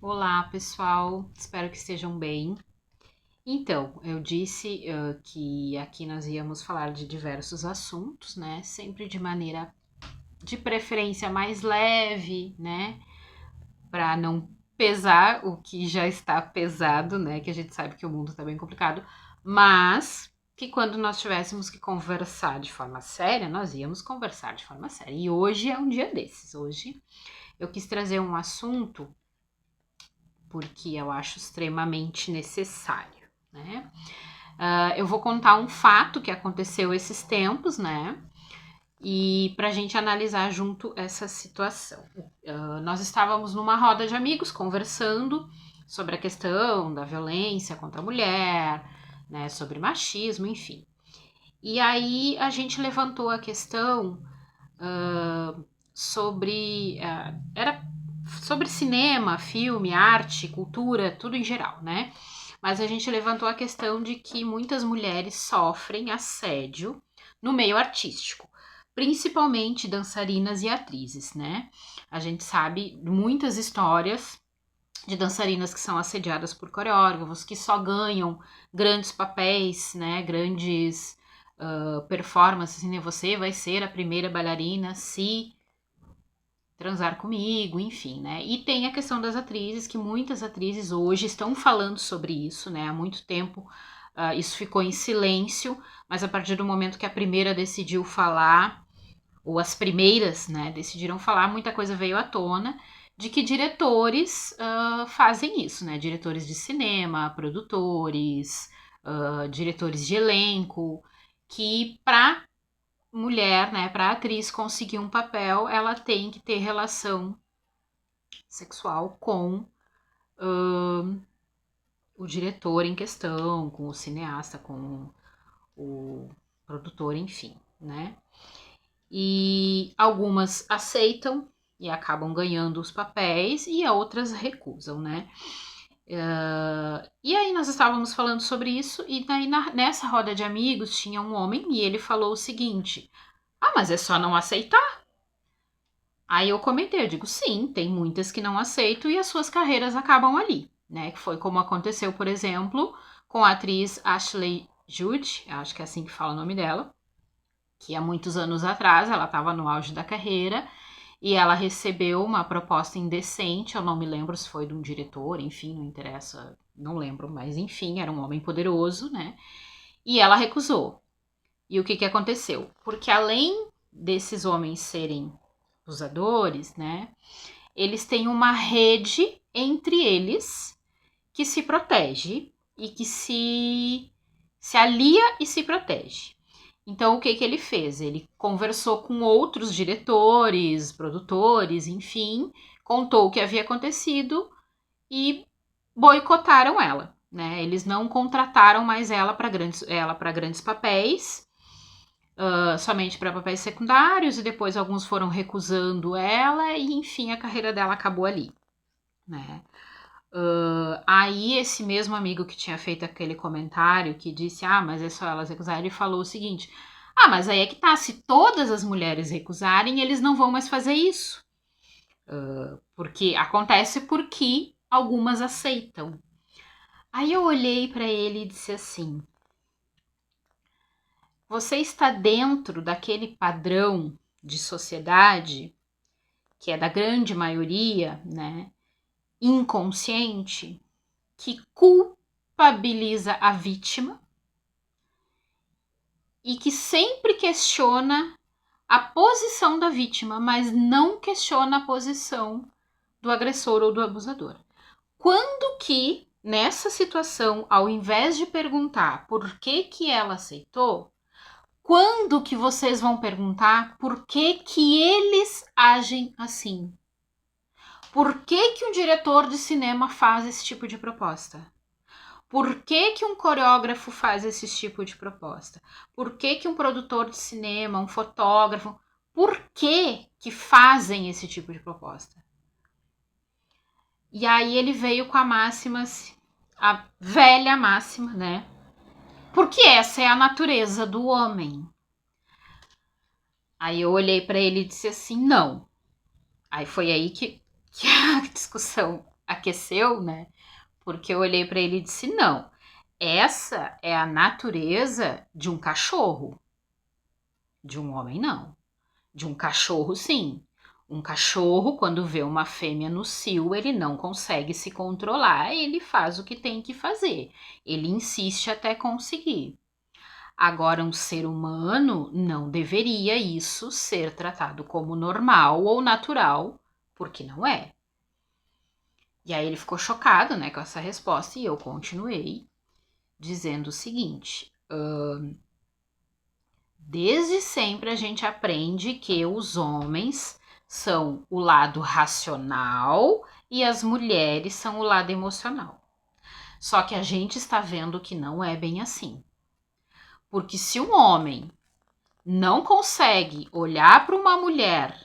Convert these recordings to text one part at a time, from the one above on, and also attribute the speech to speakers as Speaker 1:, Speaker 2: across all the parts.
Speaker 1: Olá, pessoal, espero que estejam bem. Então, eu disse que aqui nós íamos falar de diversos assuntos, né? Sempre de maneira de preferência mais leve, né? Para não pesar o que já está pesado, né? Que a gente sabe que o mundo está bem complicado, mas que quando nós tivéssemos que conversar de forma séria, nós íamos conversar de forma séria. E hoje é um dia desses. Hoje eu quis trazer um assunto porque eu acho extremamente necessário, né? Eu vou contar um fato que aconteceu esses tempos, né? E para a gente analisar junto essa situação. Nós estávamos numa roda de amigos conversando sobre a questão da violência contra a mulher, né? Sobre machismo, enfim. E aí a gente levantou a questão sobre. Era sobre cinema, filme, arte, cultura, tudo em geral, né? Mas a gente levantou a questão de que muitas mulheres sofrem assédio no meio artístico, principalmente dançarinas e atrizes, né? A gente sabe muitas histórias de dançarinas que são assediadas por coreógrafos, que só ganham grandes papéis, né? Grandes performances, né? Você vai ser a primeira bailarina se transar comigo, enfim, né? E tem a questão das atrizes, que muitas atrizes hoje estão falando sobre isso, né? Há muito tempo isso ficou em silêncio, mas a partir do momento que a primeira decidiu falar, ou as primeiras, né, decidiram falar, muita coisa veio à tona de que diretores fazem isso, né? Diretores de cinema, produtores, diretores de elenco, que para mulher, né, para atriz conseguir um papel, ela tem que ter relação sexual com o diretor em questão, com o cineasta, com o produtor, enfim, né? E algumas aceitam e acabam ganhando os papéis e outras recusam, né? E aí nós estávamos falando sobre isso e daí nessa roda de amigos tinha um homem e ele falou o seguinte: ah, mas é só não aceitar. Aí eu comentei, eu digo, sim, tem muitas que não aceitam e as suas carreiras acabam ali, né? Que foi como aconteceu, por exemplo, com a atriz Ashley Judd, acho que é assim que fala o nome dela, que há muitos anos atrás ela estava no auge da carreira e ela recebeu uma proposta indecente, eu não me lembro se foi de um diretor, enfim, não interessa, não lembro, mas enfim, era um homem poderoso, né? E ela recusou. E o que que aconteceu? Porque além desses homens serem abusadores, né? Eles têm uma rede entre eles que se protege e que se alia e se protege. Então, o que que ele fez? Ele conversou com outros diretores, produtores, enfim, contou o que havia acontecido e boicotaram ela, né? Eles não contrataram mais ela para grandes papéis, somente para papéis secundários, e depois alguns foram recusando ela, e enfim, a carreira dela acabou ali, né? Aí esse mesmo amigo que tinha feito aquele comentário que disse, ah, mas é só elas recusarem, ele falou o seguinte: ah, mas aí é que tá, se todas as mulheres recusarem, eles não vão mais fazer isso. Porque acontece porque algumas aceitam. Aí eu olhei para ele e disse assim: você está dentro daquele padrão de sociedade que é da grande maioria, né, inconsciente, que culpabiliza a vítima e que sempre questiona a posição da vítima, mas não questiona a posição do agressor ou do abusador. Quando que, nessa situação, ao invés de perguntar por que que ela aceitou, quando que vocês vão perguntar por que que eles agem assim? Por que que um diretor de cinema faz esse tipo de proposta? Por que que um coreógrafo faz esse tipo de proposta? Por que que um produtor de cinema, um fotógrafo, por que que fazem esse tipo de proposta? E aí ele veio com a máxima, a velha máxima, né? Porque essa é a natureza do homem. Aí eu olhei para ele e disse assim, não. Aí foi aí que a discussão aqueceu, né? Porque eu olhei para ele e disse: não, essa é a natureza de um cachorro. De um homem, não. De um cachorro, sim. Um cachorro, quando vê uma fêmea no cio, ele não consegue se controlar, ele faz o que tem que fazer. Ele insiste até conseguir. Agora, um ser humano não deveria isso ser tratado como normal ou natural, porque não é. E aí ele ficou chocado, né, com essa resposta e eu continuei dizendo o seguinte: desde sempre a gente aprende que os homens são o lado racional e as mulheres são o lado emocional. Só que a gente está vendo que não é bem assim. Porque se um homem não consegue olhar para uma mulher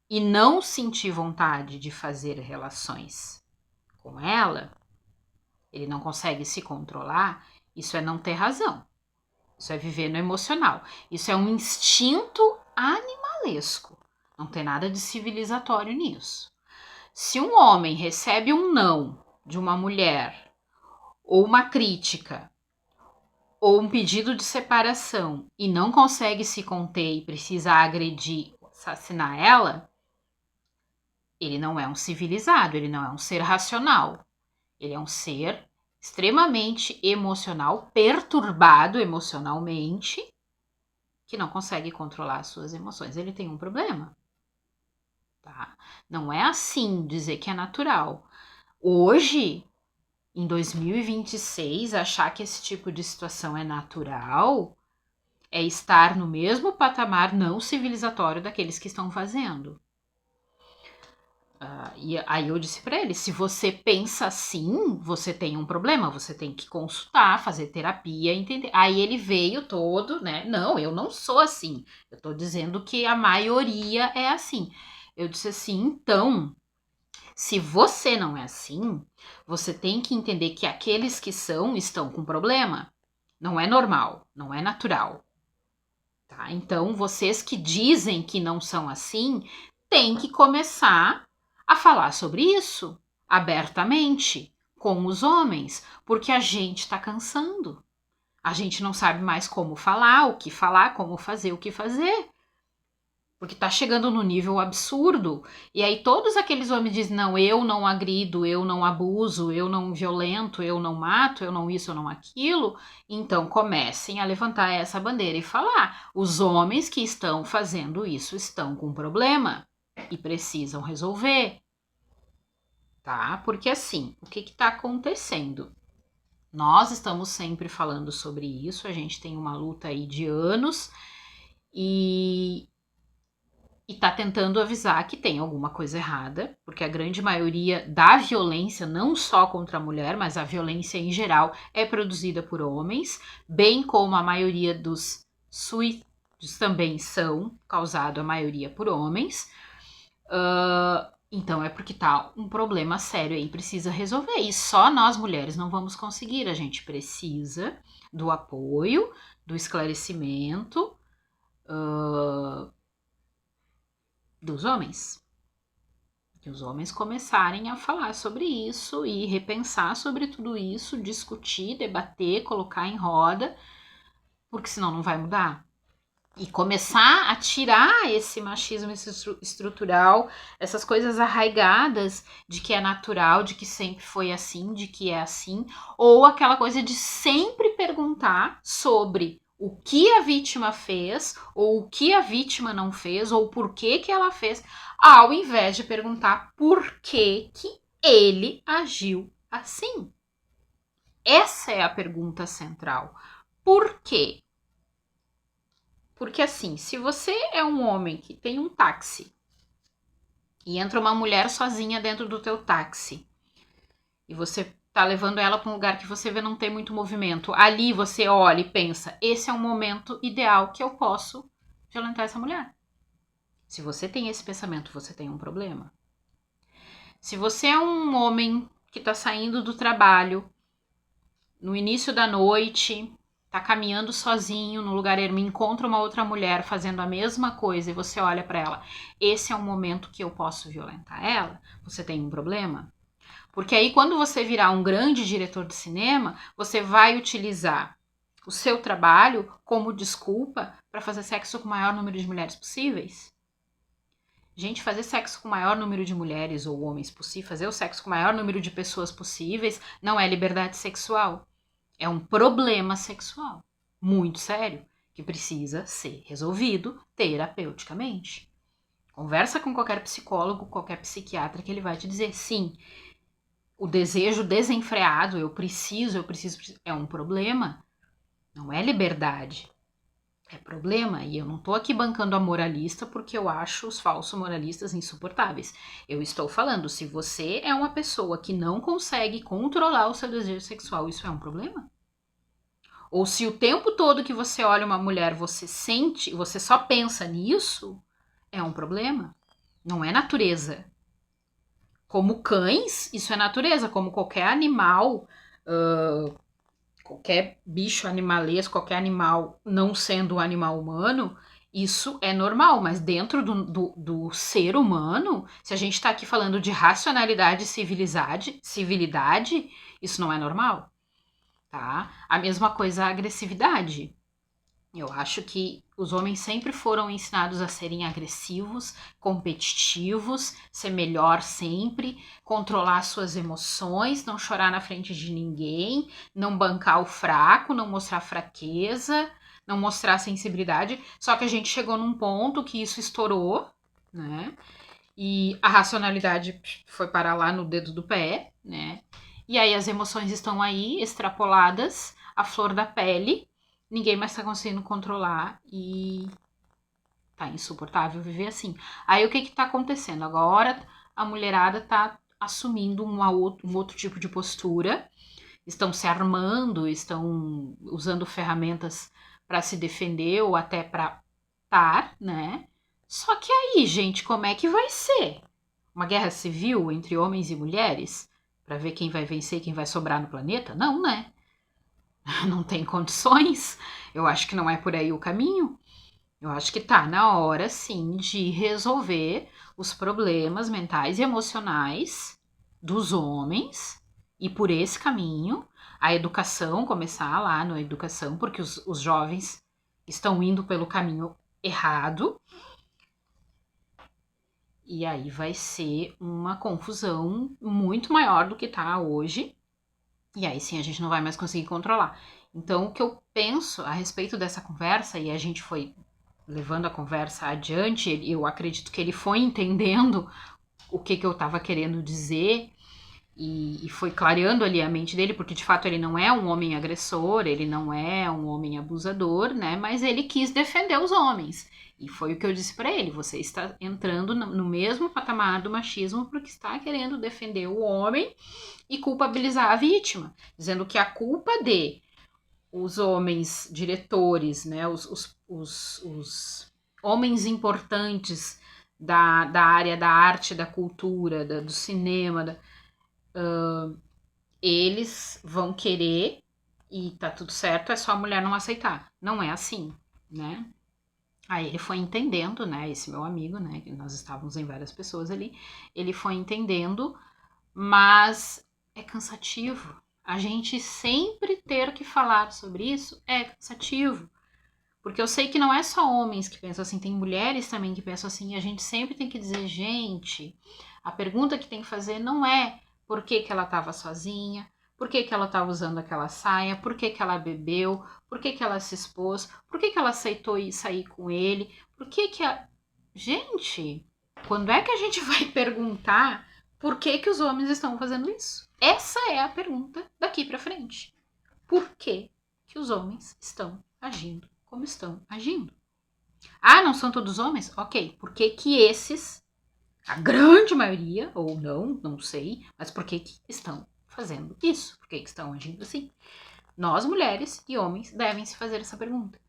Speaker 1: e não sentir vontade de fazer relações com ela, ele não consegue se controlar, isso é não ter razão. Isso é viver no emocional. Isso é um instinto animalesco. Não tem nada de civilizatório nisso. Se um homem recebe um não de uma mulher, ou uma crítica, ou um pedido de separação, e não consegue se conter e precisa agredir, assassinar ela, ele não é um civilizado, ele não é um ser racional. Ele é um ser extremamente emocional, perturbado emocionalmente, que não consegue controlar as suas emoções. Ele tem um problema, tá? Não é assim dizer que é natural. Hoje, em 2026, achar que esse tipo de situação é natural é estar no mesmo patamar não civilizatório daqueles que estão fazendo. E aí eu disse para ele, se você pensa assim, você tem um problema, você tem que consultar, fazer terapia, entender. Aí ele veio todo, né? Não, eu não sou assim. Eu tô dizendo que a maioria é assim. Eu disse assim, então, se você não é assim, você tem que entender que aqueles que são estão com problema. Não é normal, não é natural. Tá? Então, vocês que dizem que não são assim, têm que começar a falar sobre isso abertamente com os homens, porque a gente está cansando. A gente não sabe mais como falar, como fazer, o que fazer. Porque tá chegando no nível absurdo. E aí todos aqueles homens dizem, não, eu não agrido, eu não abuso, eu não violento, eu não mato, eu não isso, eu não aquilo. Então comecem a levantar essa bandeira e falar. Os homens que estão fazendo isso estão com problema e precisam resolver. Tá? Porque assim, o que está acontecendo? Nós estamos sempre falando sobre isso, a gente tem uma luta aí de anos e tá tentando avisar que tem alguma coisa errada, porque a grande maioria da violência, não só contra a mulher, mas a violência em geral, é produzida por homens, bem como a maioria dos suicídios também são causados, a maioria, por homens. Então é porque tá um problema sério aí, precisa resolver. E só nós mulheres não vamos conseguir. A gente precisa do apoio, do esclarecimento dos homens. Que os homens começarem a falar sobre isso e repensar sobre tudo isso, discutir, debater, colocar em roda, porque senão não vai mudar. E começar a tirar esse machismo estrutural, essas coisas arraigadas de que é natural, de que sempre foi assim, de que é assim, ou aquela coisa de sempre perguntar sobre o que a vítima fez, ou o que a vítima não fez, ou por que que ela fez, ao invés de perguntar por que que ele agiu assim. Essa é a pergunta central. Por quê? Porque assim, se você é um homem que tem um táxi e entra uma mulher sozinha dentro do teu táxi e você tá levando ela para um lugar que você vê não tem muito movimento, ali você olha e pensa, esse é o momento ideal que eu posso violentar essa mulher. Se você tem esse pensamento, você tem um problema. Se você é um homem que tá saindo do trabalho no início da noite, tá caminhando sozinho no lugar ermo, encontra uma outra mulher fazendo a mesma coisa e você olha para ela, esse é o momento que eu posso violentar ela, você tem um problema? Porque aí quando você virar um grande diretor de cinema, você vai utilizar o seu trabalho como desculpa para fazer sexo com o maior número de mulheres possíveis. Gente, fazer sexo com o maior número de mulheres ou homens possível, fazer o sexo com o maior número de pessoas possíveis, não é liberdade sexual. É um problema sexual muito sério que precisa ser resolvido terapeuticamente. Conversa com qualquer psicólogo, qualquer psiquiatra que ele vai te dizer, sim, o desejo desenfreado, eu preciso, é um problema. Não é liberdade. É problema. E eu não tô aqui bancando a moralista porque eu acho os falsos moralistas insuportáveis. Eu estou falando, se você é uma pessoa que não consegue controlar o seu desejo sexual, isso é um problema? Ou se o tempo todo que você olha uma mulher, você sente, você só pensa nisso, é um problema. Não é natureza. Como cães, isso é natureza. Como qualquer animal, qualquer bicho animalesco, qualquer animal não sendo um animal humano, isso é normal. Mas dentro do ser humano, se a gente está aqui falando de racionalidade e civilidade, isso não é normal. Tá? A mesma coisa a agressividade. Eu acho que os homens sempre foram ensinados a serem agressivos, competitivos, ser melhor sempre, controlar suas emoções, não chorar na frente de ninguém, não bancar o fraco, não mostrar fraqueza, não mostrar sensibilidade. Só que a gente chegou num ponto que isso estourou, né? E a racionalidade foi parar lá no dedo do pé, né? E aí as emoções estão aí, extrapoladas, à flor da pele, ninguém mais tá conseguindo controlar e tá insuportável viver assim. Aí o que que tá acontecendo? Agora a mulherada tá assumindo um outro tipo de postura, estão se armando, estão usando ferramentas para se defender ou até para estar, né? Só que aí, gente, como é que vai ser? Uma guerra civil entre homens e mulheres? Para ver quem vai vencer e quem vai sobrar no planeta? Não, né? Não tem condições. Eu acho que não é por aí o caminho. Eu acho que tá na hora, sim, de resolver os problemas mentais e emocionais dos homens e por esse caminho a educação começar lá na educação, porque os jovens estão indo pelo caminho errado. E aí vai ser uma confusão muito maior do que tá hoje. E aí sim a gente não vai mais conseguir controlar. Então o que eu penso a respeito dessa conversa, e a gente foi levando a conversa adiante, eu acredito que ele foi entendendo o que eu estava querendo dizer e foi clareando ali a mente dele, porque de fato ele não é um homem agressor, ele não é um homem abusador, né? Mas ele quis defender os homens. E foi o que eu disse para ele: você está entrando no mesmo patamar do machismo porque está querendo defender o homem e culpabilizar a vítima, dizendo que a culpa de os homens diretores, né, os homens importantes da área da arte, da cultura, do cinema, eles vão querer e tá tudo certo, é só a mulher não aceitar. Não é assim, né? Aí ele foi entendendo, né? Esse meu amigo, né? Que nós estávamos em várias pessoas ali, ele foi entendendo, mas é cansativo. A gente sempre ter que falar sobre isso é cansativo. Porque eu sei que não é só homens que pensam assim, tem mulheres também que pensam assim, e a gente sempre tem que dizer, gente, a pergunta que tem que fazer não é por que, que ela estava sozinha, por que, que ela estava usando aquela saia, por que, que ela bebeu, por que, que ela se expôs, por que, que ela aceitou ir sair com ele, por que que a... Gente, quando é que a gente vai perguntar por que, que os homens estão fazendo isso? Essa é a pergunta daqui para frente. Por que, que os homens estão agindo como estão agindo? Ah, não são todos homens? Ok, por que que esses, a grande maioria, ou não, não sei, mas por que que estão fazendo isso? Por que que estão agindo assim? Nós, mulheres e homens, devem se fazer essa pergunta.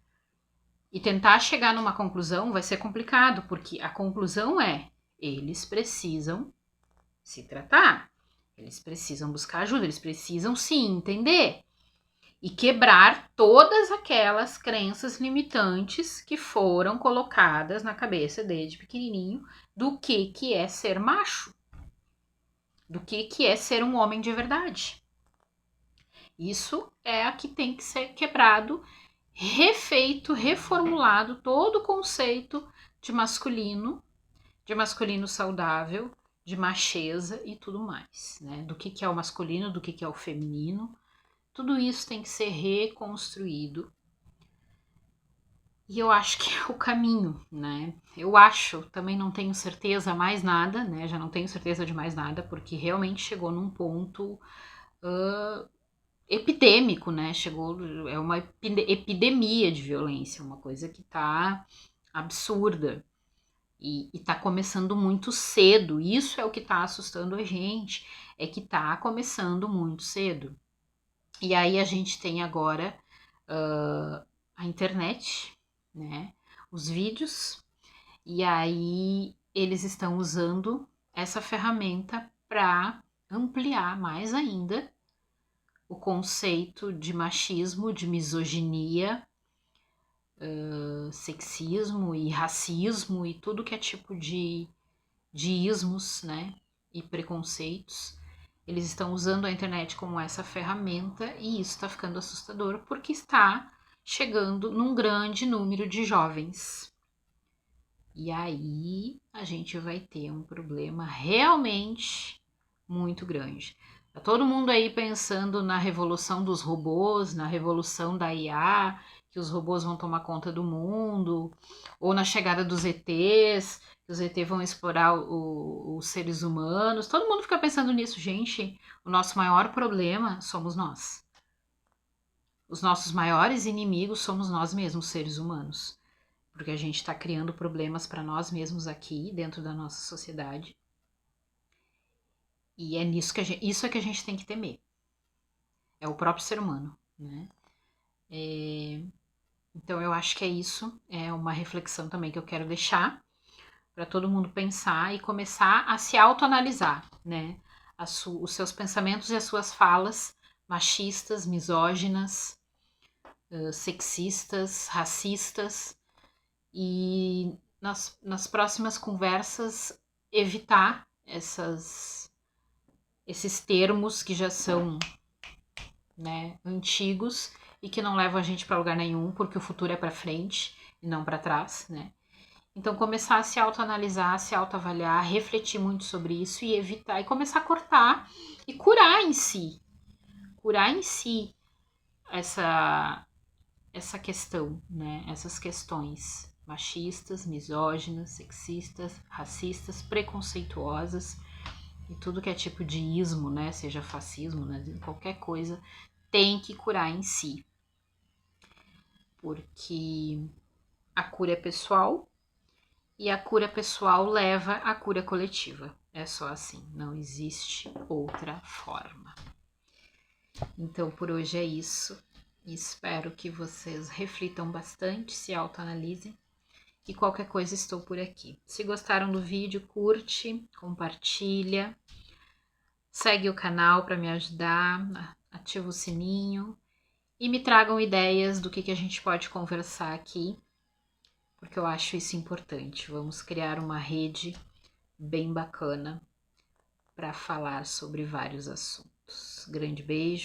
Speaker 1: E tentar chegar numa conclusão vai ser complicado, porque a conclusão é: eles precisam se tratar, eles precisam buscar ajuda, eles precisam se entender e quebrar todas aquelas crenças limitantes que foram colocadas na cabeça desde pequenininho do que é ser macho. do que é ser um homem de verdade. Isso é a que tem que ser quebrado, refeito, reformulado todo o conceito de masculino saudável, de macheza e tudo mais, né? Do que é o masculino, do que é o feminino. Tudo isso tem que ser reconstruído. E eu acho que é o caminho, né? Eu acho, também não tenho certeza mais nada, né? Já não tenho certeza de mais nada, porque realmente chegou num ponto epidêmico, né? É uma epidemia de violência, uma coisa que tá absurda. E tá começando muito cedo. Isso é o que tá assustando a gente, é que tá começando muito cedo. E aí a gente tem agora a internet, né? Os vídeos, e aí eles estão usando essa ferramenta para ampliar mais ainda o conceito de machismo, de misoginia, sexismo e racismo e tudo que é tipo de ismos, né? E preconceitos. Eles estão usando a internet como essa ferramenta e isso está ficando assustador porque está chegando num grande número de jovens. E aí a gente vai ter um problema realmente muito grande. Tá todo mundo aí pensando na revolução dos robôs, na revolução da IA, que os robôs vão tomar conta do mundo, ou na chegada dos ETs, que os ETs vão explorar os seres humanos. Todo mundo fica pensando nisso, gente. O nosso maior problema somos nós. Os nossos maiores inimigos somos nós mesmos, seres humanos. Porque a gente está criando problemas para nós mesmos aqui, dentro da nossa sociedade. E é nisso que isso é que a gente tem que temer. É o próprio ser humano, né? Então eu acho que é isso. É uma reflexão também que eu quero deixar para todo mundo pensar e começar a se autoanalisar, né? Os seus pensamentos e as suas falas machistas, misóginas, sexistas, racistas, e nas próximas conversas evitar esses termos que já são, né, antigos e que não levam a gente para lugar nenhum, porque o futuro é para frente e não para trás, né? Então começar a se autoanalisar, se autoavaliar, refletir muito sobre isso e evitar, e começar a cortar e curar em si essa questão, né? Essas questões machistas, misóginas, sexistas, racistas, preconceituosas e tudo que é tipo de ismo, né? Seja fascismo, né? Qualquer coisa tem que curar em si, porque a cura é pessoal e a cura pessoal leva à cura coletiva. É só assim, não existe outra forma. Então por hoje é isso. Espero que vocês reflitam bastante, se autoanalisem. E qualquer coisa estou por aqui. Se gostaram do vídeo, curte, compartilha, segue o canal para me ajudar, ativa o sininho e me tragam ideias do que a gente pode conversar aqui, porque eu acho isso importante. Vamos criar uma rede bem bacana para falar sobre vários assuntos. Grande beijo.